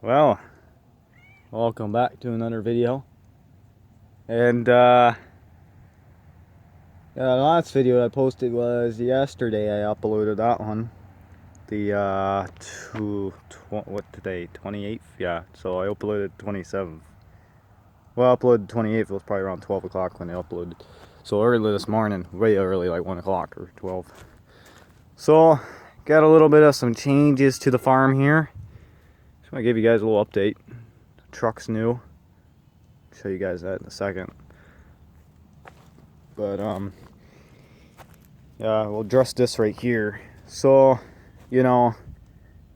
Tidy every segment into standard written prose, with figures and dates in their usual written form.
Well, welcome back to another video. And the last video I posted was yesterday. I uploaded that one. The what today? 28th? Yeah. So I uploaded 27th. Well, I uploaded 28th. It was probably around 12 o'clock when I uploaded. So early this morning, way early, like 1 o'clock or 12. So got a little bit of some changes to the farm here. Just want to give you guys a little update. The truck's new. Show you guys that in a second. But yeah, we'll address this right here. So, you know,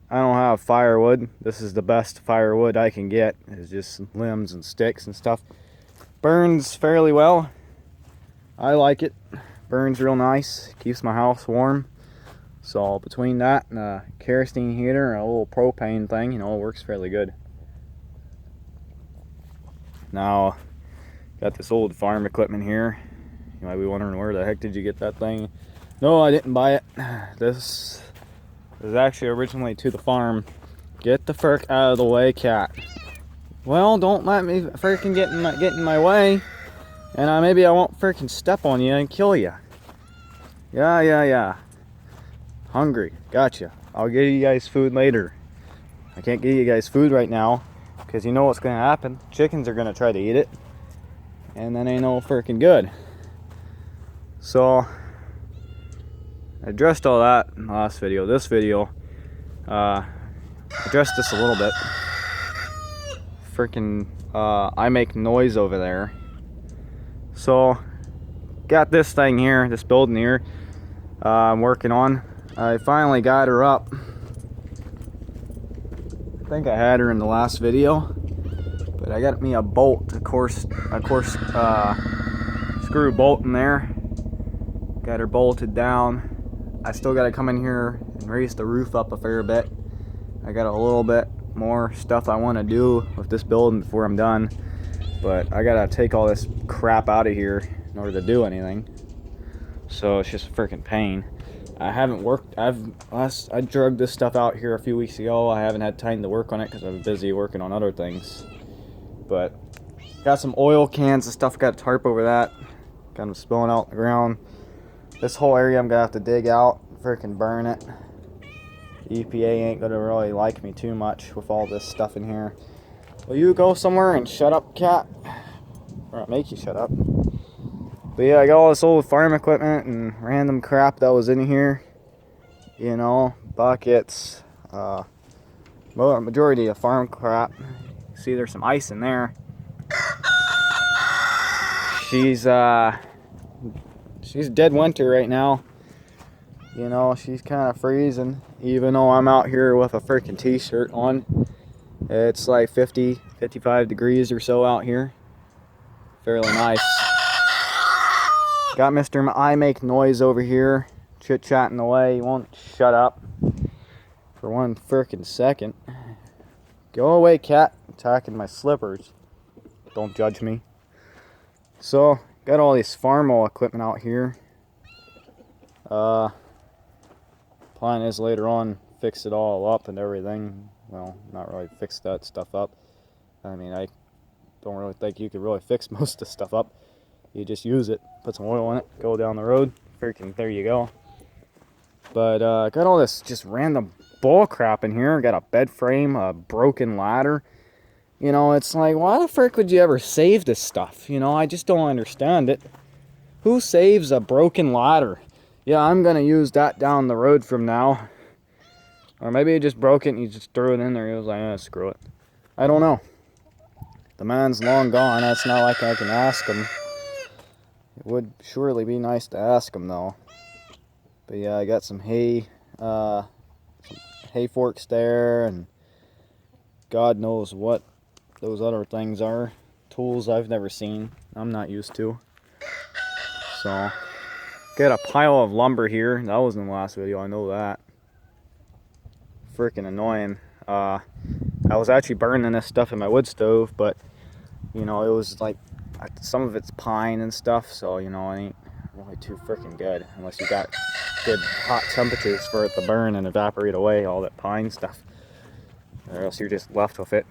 I don't have firewood. This is the best firewood I can get. It's just limbs and sticks and stuff. Burns fairly well. I like it. Burns real nice. Keeps my house warm. So between that and a kerosene heater and a little propane thing, you know, it works fairly good. Now, got this old farm equipment here. You might be wondering, where the heck did you get that thing? No, I didn't buy it. This is actually originally to the farm. Get the frick out of the way, cat. Well, don't let me freaking get in my way. And maybe I won't freaking step on you and kill you. Yeah. Hungry. Gotcha. I'll get you guys food later. I can't get you guys food right now, because you know what's going to happen. Chickens are going to try to eat it. And that ain't no freaking good. So, I addressed all that in the last video. This video, addressed this a little bit. Freaking, I make noise over there. So, got this thing here, this building here, I'm working on. I finally got her up. I think I had her in the last video, but I got me a bolt, of course, screw bolt in there. Got her bolted down. I still got to come in here and raise the roof up a fair bit. I got a little bit more stuff I want to do with this building before I'm done, but I gotta take all this crap out of here in order to do anything. So it's just a freaking pain. I haven't worked. I drug this stuff out here a few weeks ago. I haven't had time to work on it because I've been busy working on other things. But got some oil cans and stuff. Got a tarp over that. Got them spilling out on the ground. This whole area I'm gonna have to dig out, freaking burn it. EPA ain't gonna really like me too much with all this stuff in here. Will you go somewhere and shut up, cat? Or I'll make you shut up. But yeah, I got all this old farm equipment and random crap that was in here. You know, buckets, majority of farm crap. See, there's some ice in there. She's dead winter right now. You know, she's kind of freezing, even though I'm out here with a freaking t-shirt on. It's like 50, 55 degrees or so out here. Fairly nice. Got Mr. I Make Noise over here, chit-chatting away. He won't shut up for one frickin' second. Go away, cat. Attacking my slippers. Don't judge me. So, got all this farmo equipment out here. Plan is later on fix it all up and everything. Well, not really fix that stuff up. I mean, I don't really think you could really fix most of the stuff up. You just use it, put some oil in it, go down the road, freaking there you go. But got all this just random bull crap in here. Got a bed frame, a broken ladder. You know, it's like, why the frick would you ever save this stuff? You know, I just don't understand it. Who saves a broken ladder? Yeah, I'm gonna use that down the road from now. Or maybe he just broke it and he just threw it in there. He was like, screw it. I don't know. The man's long gone. It's not like I can ask him. It would surely be nice to ask him though. But yeah, I got some hay forks there, and God knows what those other things are. Tools I've never seen. I'm not used to. So, got a pile of lumber here. That was in the last video, I know that. Freaking annoying. I was actually burning this stuff in my wood stove, but you know, it was like, some of it's pine and stuff, so you know, it ain't really too freaking good unless you got good hot temperatures for it to burn and evaporate away all that pine stuff. Or or else you're just left with it.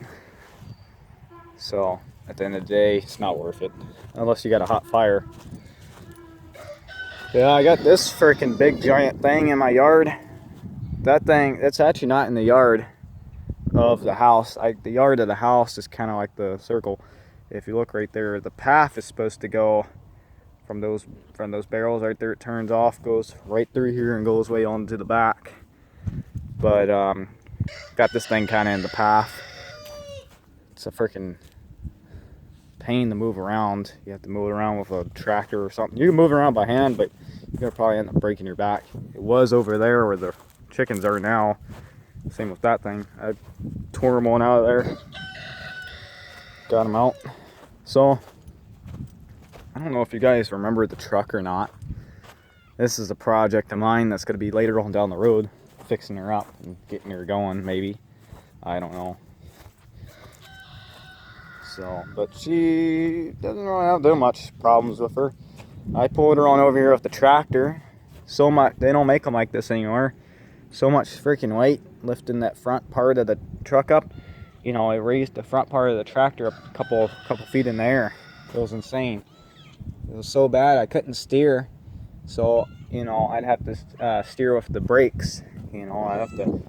So at the end of the day, it's not worth it unless you got a hot fire. Yeah, I got this freaking big giant thing in my yard. That thing, it's actually not in the yard of the house. The yard of the house is kind of like the circle. If you look right there, the path is supposed to go from those barrels right there. It turns off, goes right through here, and goes way on to the back. But got this thing kind of in the path. It's a freaking pain to move around. You have to move it around with a tractor or something. You can move it around by hand, but you're gonna probably end up breaking your back. It was over there where the chickens are now. Same with that thing. I tore them one out of there. Got them out. So I don't know if you guys remember the truck or not. This is a project of mine that's gonna be later on down the road, fixing her up and getting her going, maybe. I don't know. So, but she doesn't really have too much problems with her. I pulled her on over here with the tractor. So much, they don't make them like this anymore. So much freaking weight lifting that front part of the truck up. You know, it raised the front part of the tractor up a couple feet in the air. It was insane. It was so bad I couldn't steer. So, you know, I'd have to steer with the brakes. You know, I'd have to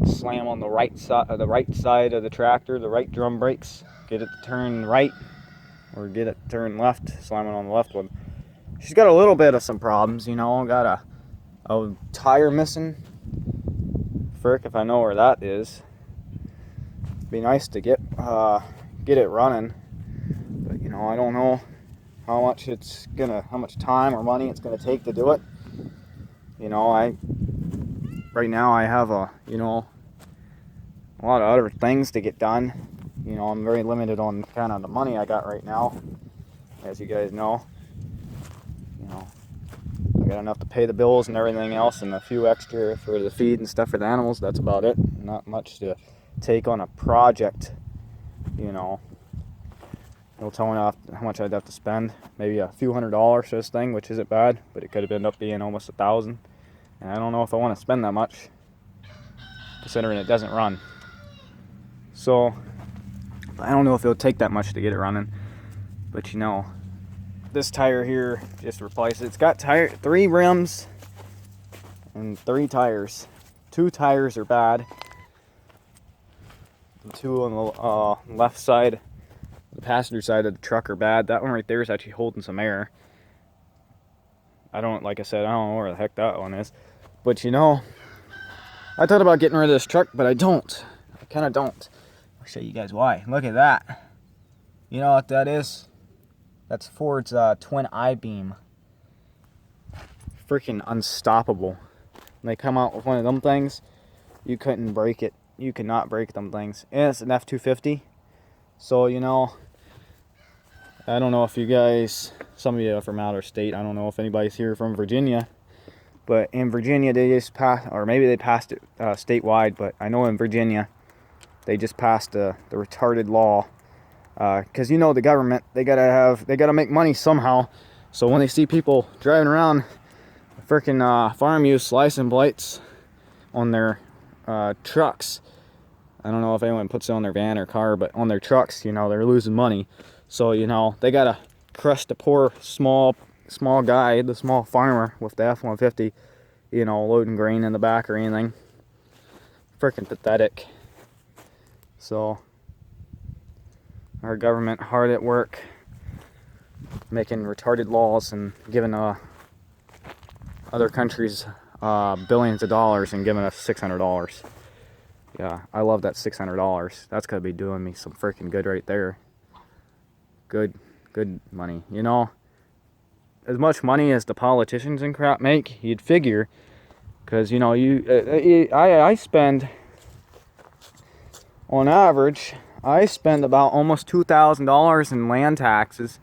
slam on the right side of the tractor, the right drum brakes, get it to turn right, or get it to turn left, slam it on the left one. She's got a little bit of some problems, you know. Got a tire missing. Frick if I know where that is. Be nice to get it running, but you know, I don't know how much time or money it's gonna take to do it. You know, right now I have a lot of other things to get done. You know, I'm very limited on kind of the money I got right now, as you guys know. You know, I got enough to pay the bills and everything else, and a few extra for the feed and stuff for the animals. That's about it. Not much to take on a project, you know. No telling how much I'd have to spend. Maybe a few $100s for this thing, which isn't bad, but it could have ended up being almost $1,000. And I don't know if I want to spend that much, considering it doesn't run. So I don't know if it'll take that much to get it running. But you know, this tire here, just replace it. It's got 3 rims and 3 tires. 2 tires are bad. The 2 on the left side, the passenger side of the truck, are bad. That one right there is actually holding some air. Like I said, I don't know where the heck that one is. But you know, I thought about getting rid of this truck, but I don't. I kind of don't. I'll show you guys why. Look at that. You know what that is? That's Ford's twin I-beam. Freaking unstoppable. When they come out with one of them things, you couldn't break it. You could not break them things. And it's an F-250. So, you know, I don't know if you guys, some of you are from outer state. I don't know if anybody's here from Virginia. But in Virginia, they just passed, or maybe they passed it statewide, but I know in Virginia, they just passed the retarded law. Because you know the government, they gotta make money somehow. So when they see people driving around freaking farm use license plates on their trucks, I don't know if anyone puts it on their van or car, but on their trucks, you know, they're losing money. So you know, they gotta crush the poor small guy, the small farmer with the F-150, you know, loading grain in the back or anything. Freaking pathetic. So our government hard at work making retarded laws and giving other countries billions of dollars and giving us $600. Yeah, I love that $600. That's gonna be doing me some freaking good right there. Good money. You know, as much money as the politicians and crap make, you'd figure, because you know, I spend, on average, I spend about almost $2,000 in land taxes,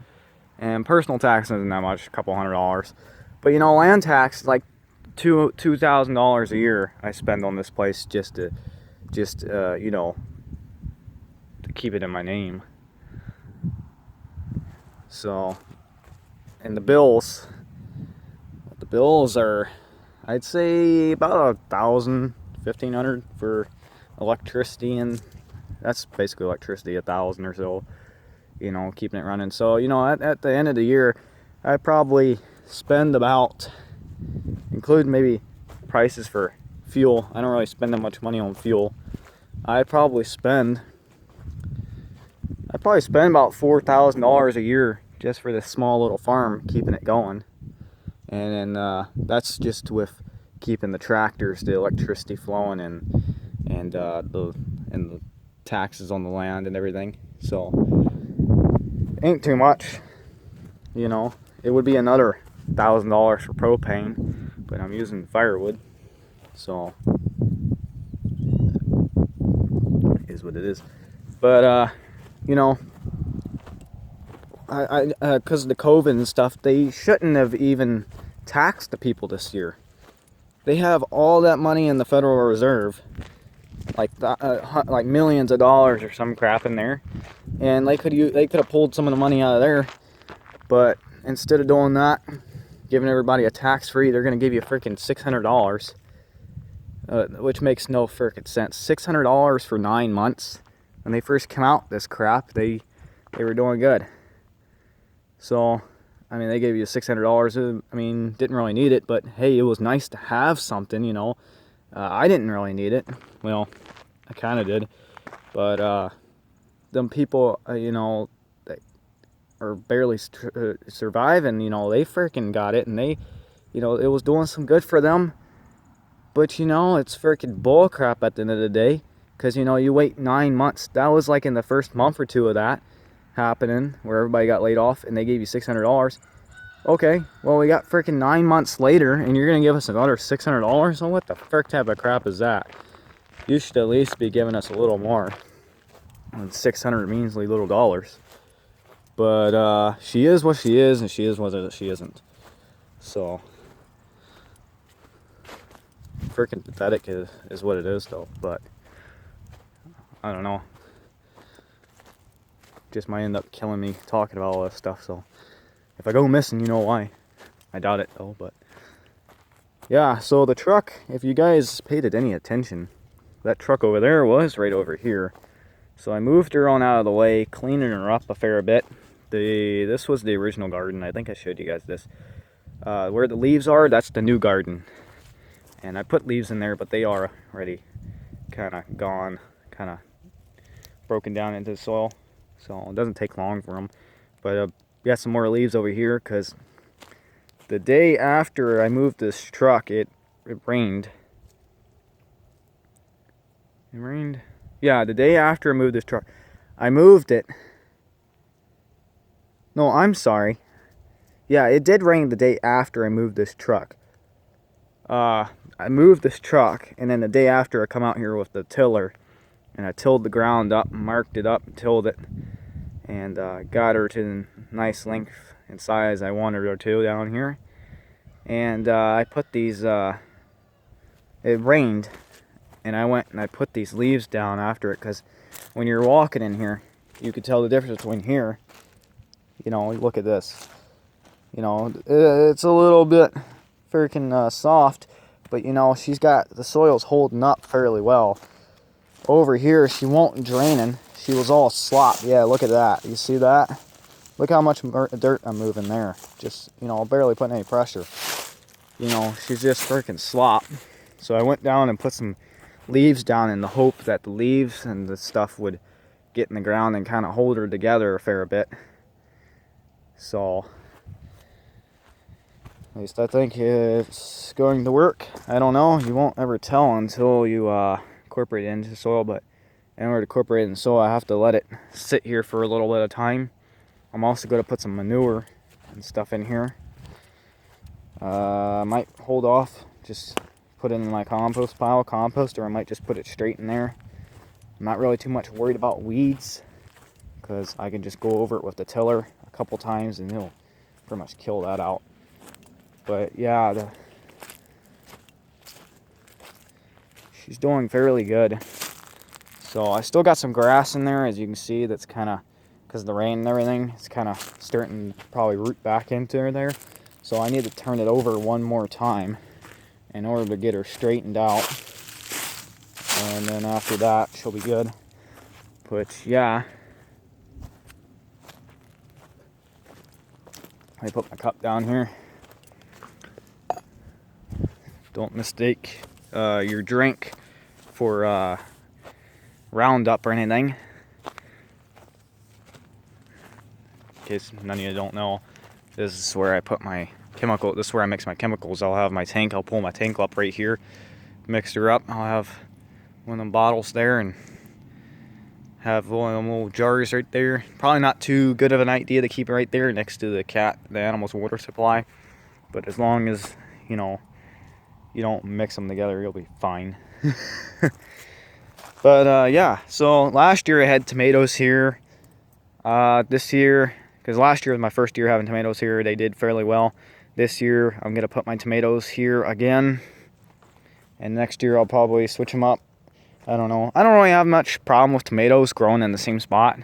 and personal taxes isn't that much, a couple $100. But you know, land tax, like $2,000 a year I spend on this place just you know, to keep it in my name. So, and the bills are, I'd say, about $1,000, $1,500 for electricity, and that's basically electricity, 1,000 or so, you know, keeping it running. So, you know, at the end of the year, I probably spend about, including maybe prices for fuel, I don't really spend that much money on fuel. I'd probably spend about $4,000 a year just for this small little farm, keeping it going. And then that's just with keeping the tractors, the electricity flowing, and the taxes on the land and everything. So ain't too much, you know. It would be another $1,000 for propane, but I'm using firewood, so it is what it is. But you know, I because of the COVID and stuff, they shouldn't have even taxed the people this year. They have all that money in the Federal Reserve, like millions of dollars or some crap in there, and they could have pulled some of the money out of there. But instead of doing that, giving everybody a tax-free, they're gonna give you freaking $600, which makes no freaking sense. $600 for 9 months. When they first came out this crap, they were doing good. So, I mean, they gave you $600. I mean, didn't really need it, but hey, it was nice to have something, you know. I didn't really need it. Well, I kind of did. But them people, you know, that are barely surviving, you know, they freaking got it, and they, you know, it was doing some good for them. But, you know, it's freaking bullcrap at the end of the day. Because, you know, you wait 9 months. That was like in the first month or two of that happening, where everybody got laid off and they gave you $600. Okay, well, we got freaking 9 months later and you're gonna give us another $600? So what the frick type of crap is that? You should at least be giving us a little more. And 600 measly little dollars. But she is what she is, and she is what she isn't. So freaking pathetic is what it is, though. But I don't know. Just might end up killing me talking about all this stuff. So if I go missing, you know why. I doubt it though. But yeah, so the truck, if you guys paid it any attention, that truck over there was right over here. So I moved her on out of the way, cleaning her up a fair bit. This was the original garden. I think I showed you guys this. Where the leaves are, that's the new garden. And I put leaves in there, but they are already kind of gone, kind of broken down into the soil. So it doesn't take long for them. But got some more leaves over here, because the day after I moved this truck, it rained. It rained? Yeah, the day after I moved this truck. I moved it. No, I'm sorry. Yeah, it did rain the day after I moved this truck. I moved this truck, and then the day after I come out here with the tiller, and I tilled the ground up, marked it up, tilled it, and got her to the nice length and size I wanted her to down here. And I put these, it rained, and I went and I put these leaves down after it, because when you're walking in here, you could tell the difference between here, you know, look at this. You know, it's a little bit freaking soft, but you know, she's got, the soil's holding up fairly well. Over here, she won't draining. She was all slop. Yeah, look at that. You see that? Look how much dirt I'm moving there. Just, you know, barely putting any pressure. You know, she's just freaking slop. So I went down and put some leaves down in the hope that the leaves and the stuff would get in the ground and kind of hold her together a fair bit. So at least I think it's going to work. I don't know. You won't ever tell until you incorporate it into the soil, but in order to incorporate it in the soil, I have to let it sit here for a little bit of time. I'm also going to put some manure and stuff in here. I might hold off, just put it in my compost pile, or I might just put it straight in there. I'm not really too much worried about weeds, because I can just go over it with the tiller a couple times and it'll pretty much kill that out. But yeah, she's doing fairly good. So I still got some grass in there, as you can see, that's kind of, because of the rain and everything, it's kind of starting to probably root back into there. So I need to turn it over one more time in order to get her straightened out. and then after that she'll be good. But yeah, I put my cup down here. Don't mistake your drink for Roundup or anything. In case none of you don't know, this is where I put my chemical. This is where I mix my chemicals. I'll have my tank. I'll pull my tank up right here, mix her up. I'll have one of them bottles there and have one of them little jars right there. Probably not too good of an idea to keep it right there next to the animal's water supply. But as long as, you know, you don't mix them together, you'll be fine. But yeah, so last year I had tomatoes here. This year, because last year was my first year having tomatoes here, they did fairly well. This year I'm gonna put my tomatoes here again, and next year I'll probably switch them up. I don't know. I don't really have much problem with tomatoes growing in the same spot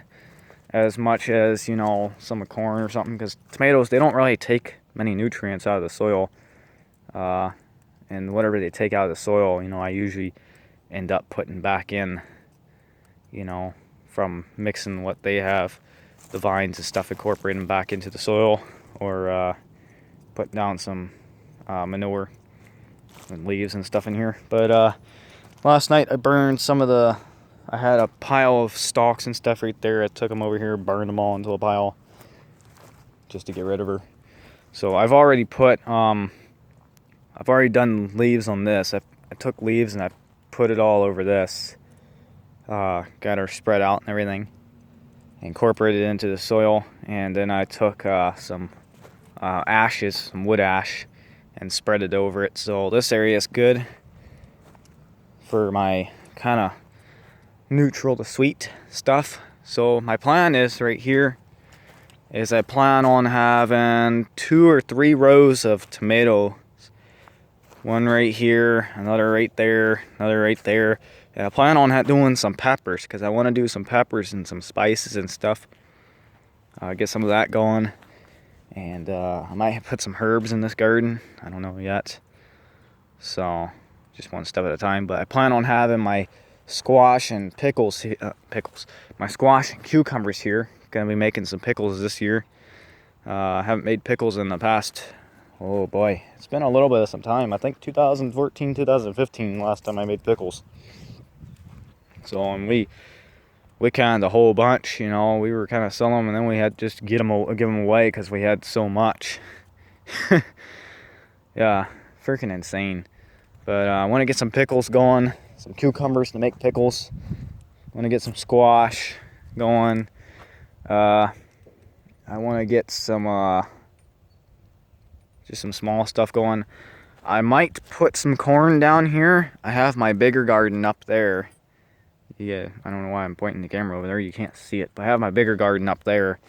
as much as, you know, some corn or something, because tomatoes, they don't really take many nutrients out of the soil. And whatever they take out of the soil, you know, I usually end up putting back in, you know, from mixing what they have, the vines and stuff, incorporating back into the soil, or putting down some manure and leaves and stuff in here. But last night I burned some of I had a pile of stalks and stuff right there. I took them over here, burned them all into a pile just to get rid of her. So I've already put, I've already done leaves on this. I took leaves and I put it all over this. Got her spread out and everything. Incorporated it into the soil. And then I took some ashes, some wood ash, and spread it over it. So this area is good for my kind of neutral to sweet stuff. So my plan is right here is I plan on having 2 or 3 rows of tomatoes. One right here, another right there, another right there. And I plan on doing some peppers, because I want to do some peppers and some spices and stuff. Get some of that going. And I might put some herbs in this garden. I don't know yet. So just one step at a time. But I plan on having my squash and pickles, my squash and cucumbers here. Gonna be making some pickles this year. I haven't made pickles in the past, oh boy, it's been a little bit of some time. I think 2014, 2015 last time I made pickles. So, and we canned a whole bunch, you know. We were kind of selling them, and then we had just give them away because we had so much. Yeah, freaking insane. But I want to get some pickles going, some cucumbers to make pickles. I want to get some squash going. I want to get some just some small stuff going. I might put some corn down here. I have my bigger garden up there. Yeah, I don't know why I'm pointing the camera over there. You can't see it, but I have my bigger garden up there.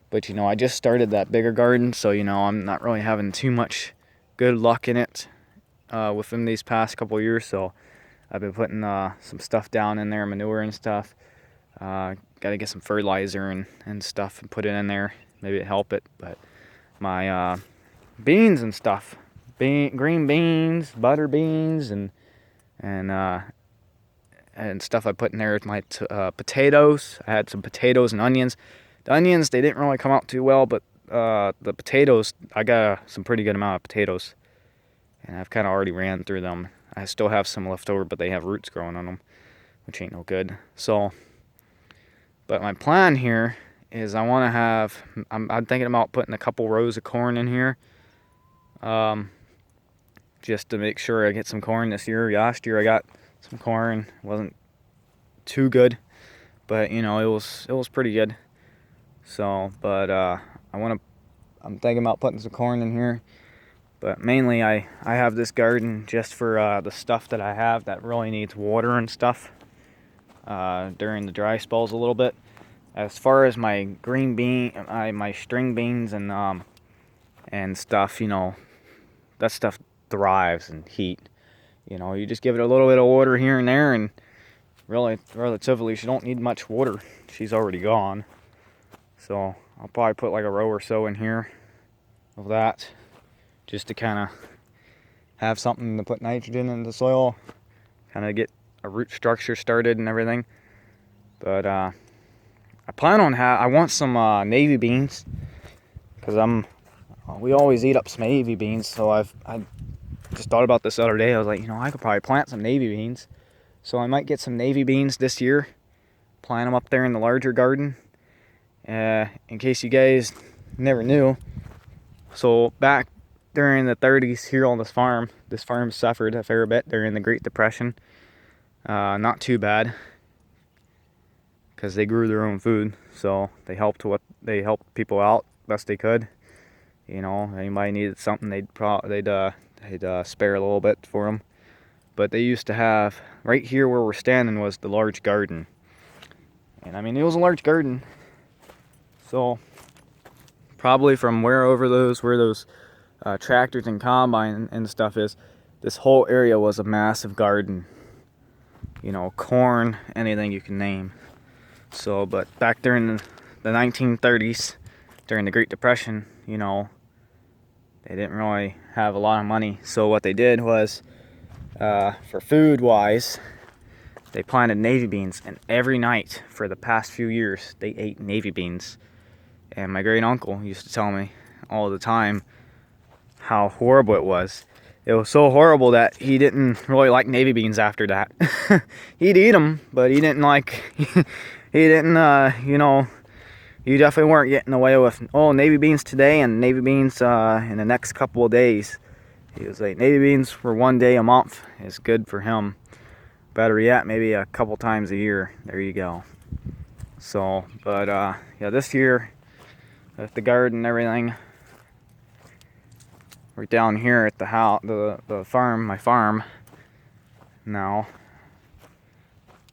But, you know, I just started that bigger garden, so, you know, I'm not really having too much good luck in it within these past couple years. So I've been putting some stuff down in there, manure and stuff. Got to get some fertilizer and stuff and put it in there. Maybe it help it. But my beans and stuff, green beans, butter beans, and stuff I put in there. My potatoes. I had some potatoes and onions. The onions, they didn't really come out too well, but the potatoes, I got some pretty good amount of potatoes, and I've kind of already ran through them. I still have some left over, but they have roots growing on them, which ain't no good. So, but my plan here is I want to have, I'm thinking about putting a couple rows of corn in here, just to make sure I get some corn this year. Last year I got some corn. It wasn't too good, but, you know, it was pretty good. So, but I'm thinking about putting some corn in here. But mainly I have this garden just for the stuff that I have that really needs water and stuff during the dry spells a little bit. As far as my green bean, my string beans and stuff, you know, that stuff thrives in heat. You know, you just give it a little bit of water here and there, and really, relatively, she don't need much water. She's already gone. So I'll probably put like a row or so in here of that, just to kind of have something to put nitrogen in the soil, kind of get a root structure started and everything. But I plan on I want some navy beans, because we always eat up some navy beans. So I just thought about this the other day. I was like, I could probably plant some navy beans. So I might get some navy beans this year, plant them up there in the larger garden. In case you guys never knew, so back during the 30s here on this farm suffered a fair bit during the Great Depression. Not too bad, because they grew their own food, so they helped people out best they could. Anybody needed something, they'd spare a little bit for them. But they used to have, right here where we're standing was the large garden, and I mean, it was a large garden. So probably from where those tractors and combine and stuff is, this whole area was a massive garden. Corn, anything you can name. So, but back during the 1930s, during the Great Depression, they didn't really have a lot of money. So what they did was, for food wise, they planted navy beans, and every night for the past few years they ate navy beans. And my great uncle used to tell me all the time how horrible it was. It was so horrible that he didn't really like navy beans after that. He'd eat them, but he didn't you definitely weren't getting away with, navy beans today and navy beans in the next couple of days. He was like, navy beans for one day a month is good for him. Better yet, maybe a couple times a year. There you go. So, but yeah, this year, with the garden and everything, we're down here at the house, the farm, my farm. Now,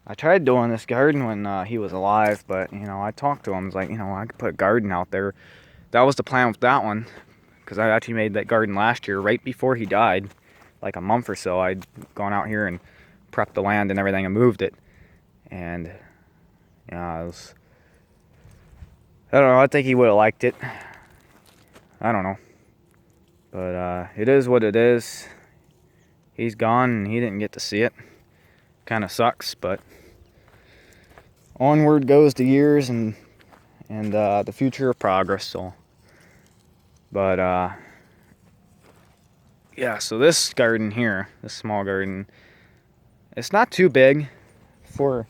I tried doing this garden when he was alive, but I talked to him. I was like, I could put a garden out there. That was the plan with that one, because I actually made that garden last year, right before he died, like a month or so. I'd gone out here and prepped the land and everything and moved it, and it was, I don't know, I think he would have liked it. I don't know. But it is what it is. He's gone and he didn't get to see it. Kind of sucks, but onward goes the years and the future of progress. So, but yeah, so this garden here, this small garden, it's not too big for,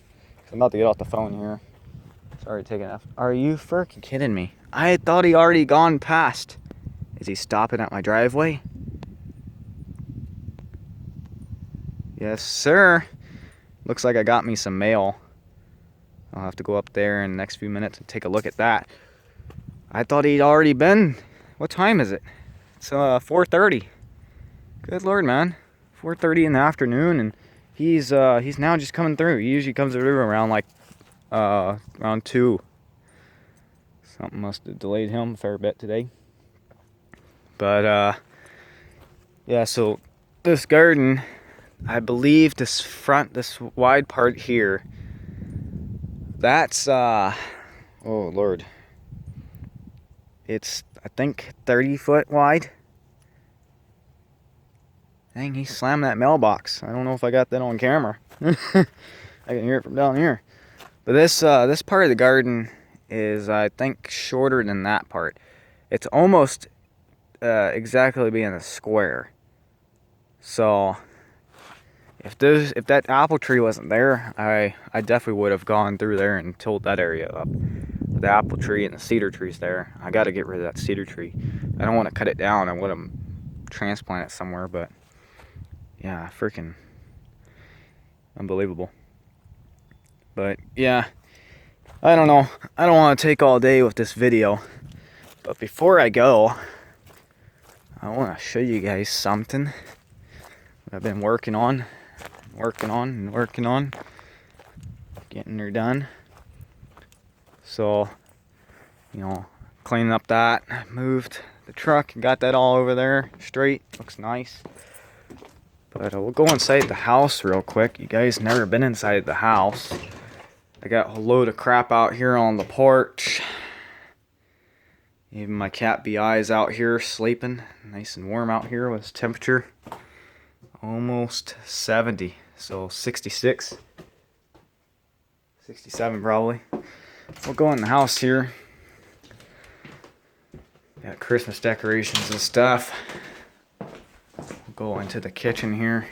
I'm about to get off the phone here. Sorry, taking off. Are you freaking kidding me? I thought he already gone past. Is he stopping at my driveway? Yes, sir. Looks like I got me some mail. I'll have to go up there in the next few minutes and take a look at that. I thought he'd already been. What time is it? It's 4:30. Good Lord, man. 4:30 in the afternoon, and he's now just coming through. He usually comes through around around 2. Something must have delayed him a fair bit today. But yeah, so this garden, I believe this wide part here, that's oh Lord, it's, I think, 30 foot wide. Dang, he slammed that mailbox. I don't know if I got that on camera. I can hear it from down here. But this part of the garden is, I think, shorter than that part. It's almost exactly being a square. So if that apple tree wasn't there, I definitely would have gone through there and tilled that area up. The apple tree and the cedar tree's there. I got to get rid of that cedar tree. I don't want to cut it down. I want to transplant it somewhere, but yeah, freaking unbelievable. But yeah, I don't know. I don't want to take all day with this video, but before I go, I want to show you guys something I've been working on, getting her done. So, cleaning up that, moved the truck, got that all over there straight, looks nice. But we'll go inside the house real quick. You guys never been inside the house. I got a load of crap out here on the porch. Even my cat BI's out here sleeping. Nice and warm out here with temperature almost 70. So 66, 67 probably. We'll go in the house here. Got Christmas decorations and stuff. We'll go into the kitchen here.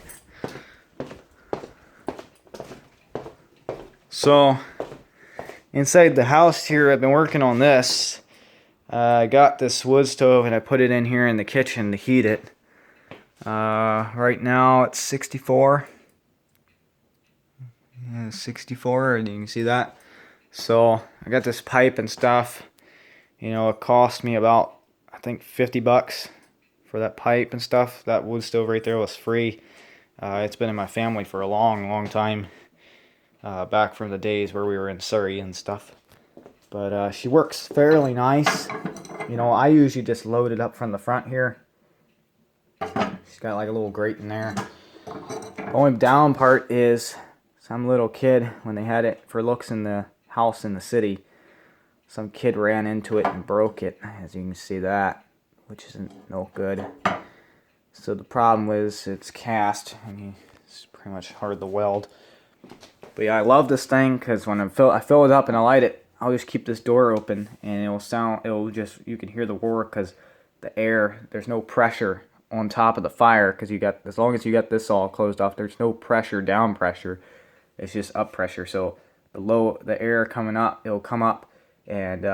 So inside the house here, I've been working on this. I got this wood stove and I put it in here in the kitchen to heat it. Right now it's 64. Yeah, 64, and you can see that. So I got this pipe and stuff. You know, it cost me about, I think, 50 bucks for that pipe and stuff. That wood stove right there was free. It's been in my family for a long time. Back from the days where we were in Surrey and stuff. But she works fairly nice. You know, I usually just load it up from the front here. She's got like a little grate in there. The only down part is some little kid, when they had it for looks in the house in the city, some kid ran into it and broke it, as you can see that, which isn't no good. So the problem was it's cast, and it's pretty much hard to weld. But yeah, I love this thing because when I fill it up and I light it, I'll just keep this door open and you can hear the roar because the air, there's no pressure on top of the fire because as long as you got this all closed off, there's no pressure, down pressure. It's just up pressure. So the air coming up, it'll come up and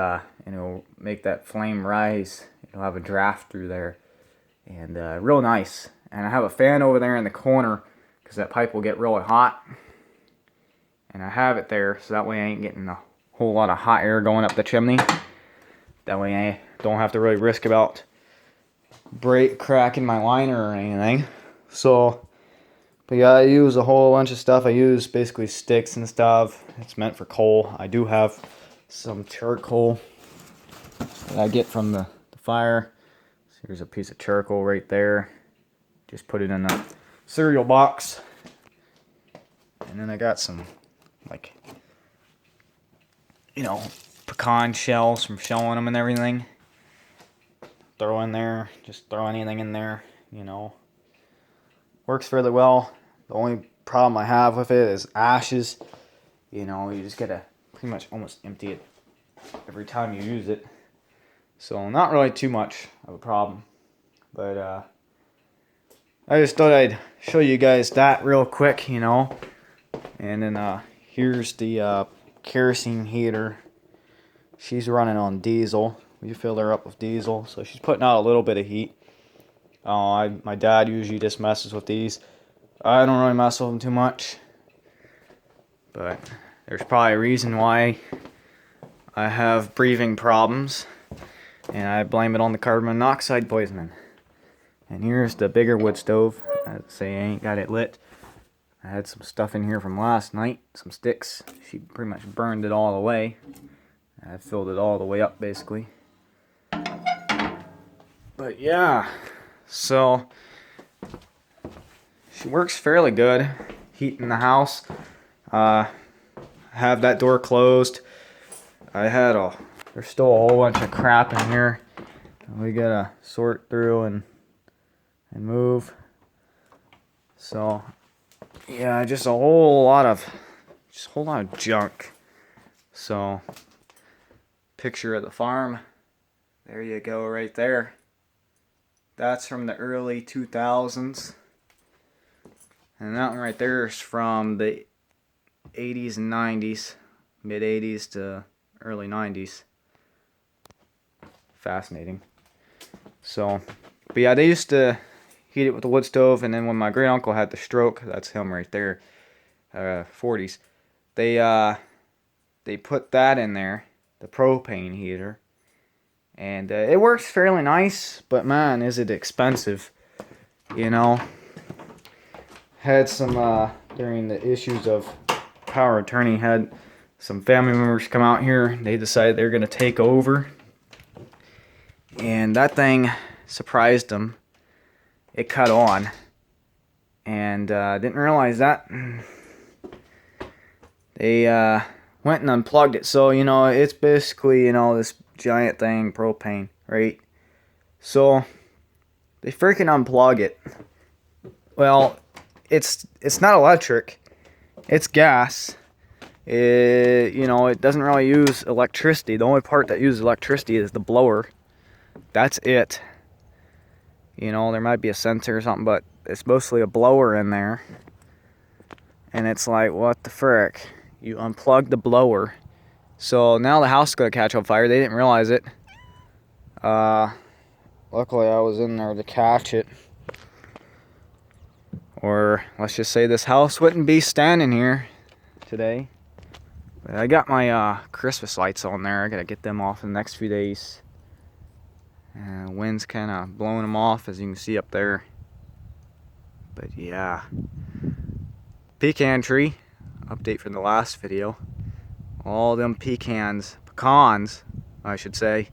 it'll make that flame rise. It'll have a draft through there, and real nice. And I have a fan over there in the corner because that pipe will get really hot. And I have it there so that way I ain't getting a whole lot of hot air going up the chimney. That way I don't have to really risk about cracking my liner or anything. So, but yeah, I use a whole bunch of stuff. I use basically sticks and stuff. It's meant for coal. I do have some charcoal that I get from the fire. So here's a piece of charcoal right there. Just put it in a cereal box. And then I got some, like, you know, pecan shells from shelling them and everything. Throw in there, just throw anything in there, you know. Works fairly well. The only problem I have with it is ashes. You know, you just gotta pretty much almost empty it every time you use it. So not really too much of a problem. But I just thought I'd show you guys that real quick, you know. And then here's the kerosene heater. She's running on diesel. We fill her up with diesel, so she's putting out a little bit of heat. My dad usually just messes with these. I don't really mess with them too much, but there's probably a reason why I have breathing problems, and I blame it on the carbon monoxide poisoning. And here's the bigger wood stove. I'd say I ain't got it lit. I had some stuff in here from last night, some sticks. She pretty much burned it all away. I filled it all the way up, basically. But yeah, so she works fairly good. Heat in the house. Have that door closed. There's still a whole bunch of crap in here. We gotta sort through and move. So yeah, just a whole lot of junk. So picture of the farm. There you go, right there. That's from the early 2000s. And that one right there is from the 80s and 90s. Mid 80s to early 90s. Fascinating. So, but yeah, they used to heat it with a wood stove, and then when my great uncle had the stroke, that's him right there, 40s, they put that in there, the propane heater. And it works fairly nice, but man, is it expensive. You know, had some, during the issues of power of attorney, had some family members come out here. They decided they're going to take over. And that thing surprised them. It cut on. And didn't realize that. They went and unplugged it. So, you know, it's basically, you know, this giant thing, propane, right? So they freaking unplug it. Well, it's not electric. It's gas. You know, it doesn't really use electricity. The only part that uses electricity is the blower. That's it. You know, there might be a sensor or something, but it's mostly a blower in there. And it's like, what the frick? You unplug the blower. So now the house is going to catch on fire. They didn't realize it. Luckily I was in there to catch it. Or let's just say this house wouldn't be standing here today. But I got my Christmas lights on there. I got to get them off in the next few days. Wind's kind of blowing them off, as you can see up there. But yeah. Pecan tree. Update from the last video. All them pecans, I should say,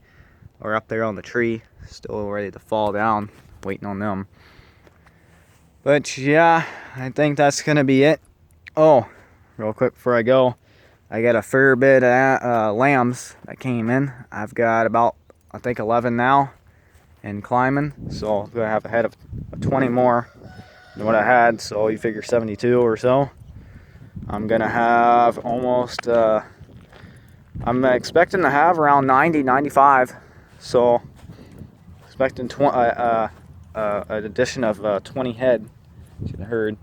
are up there on the tree, still ready to fall down, waiting on them. But yeah, I think that's gonna be it. Oh, real quick before I go, I got a fair bit of lambs that came in. I've got about, I think, 11 now and climbing, so I'm gonna have a head of 20 more than what I had, so you figure 72 or so. I'm gonna have almost I'm expecting to have around 90, 95. So, expecting an addition of 20 head to the herd.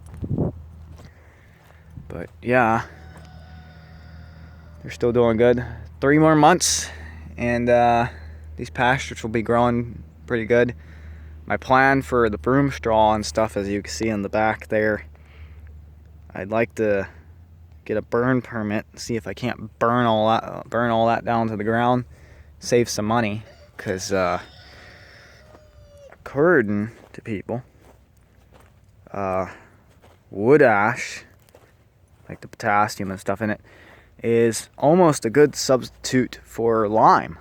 But yeah, they're still doing good. 3 more months, and these pastures will be growing pretty good. My plan for the broom straw and stuff, as you can see in the back there, I'd like to get a burn permit, see if I can't burn all that down to the ground, save some money, because according to people, wood ash, like the potassium and stuff in it, is almost a good substitute for lime.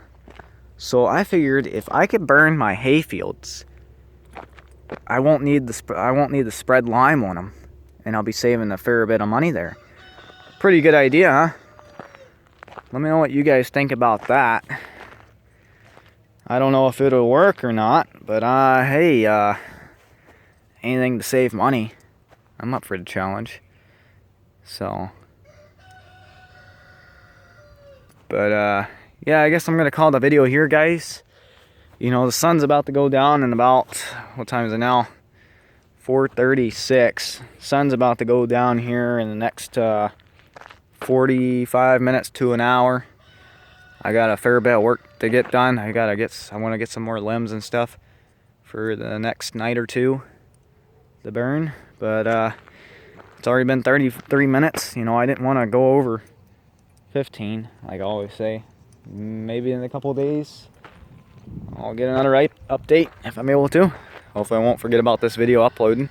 So I figured if I could burn my hay fields, I won't need to spread lime on them, and I'll be saving a fair bit of money there. Pretty good idea, huh? Let me know what you guys think about that. I don't know if it'll work or not, but hey, anything to save money, I'm up for the challenge. So, but yeah, I guess I'm gonna call the video here, guys. You know, the sun's about to go down in about, what time is it now? 4:36. Sun's about to go down here in the next 45 minutes to an hour. I got a fair bit of work to get done. I want to get some more limbs and stuff for the next night or two to burn. But it's already been 33 minutes. You know, I didn't want to go over 15, like I always say. Maybe in a couple of days I'll get another update if I'm able to. Hopefully I won't forget about this video uploading.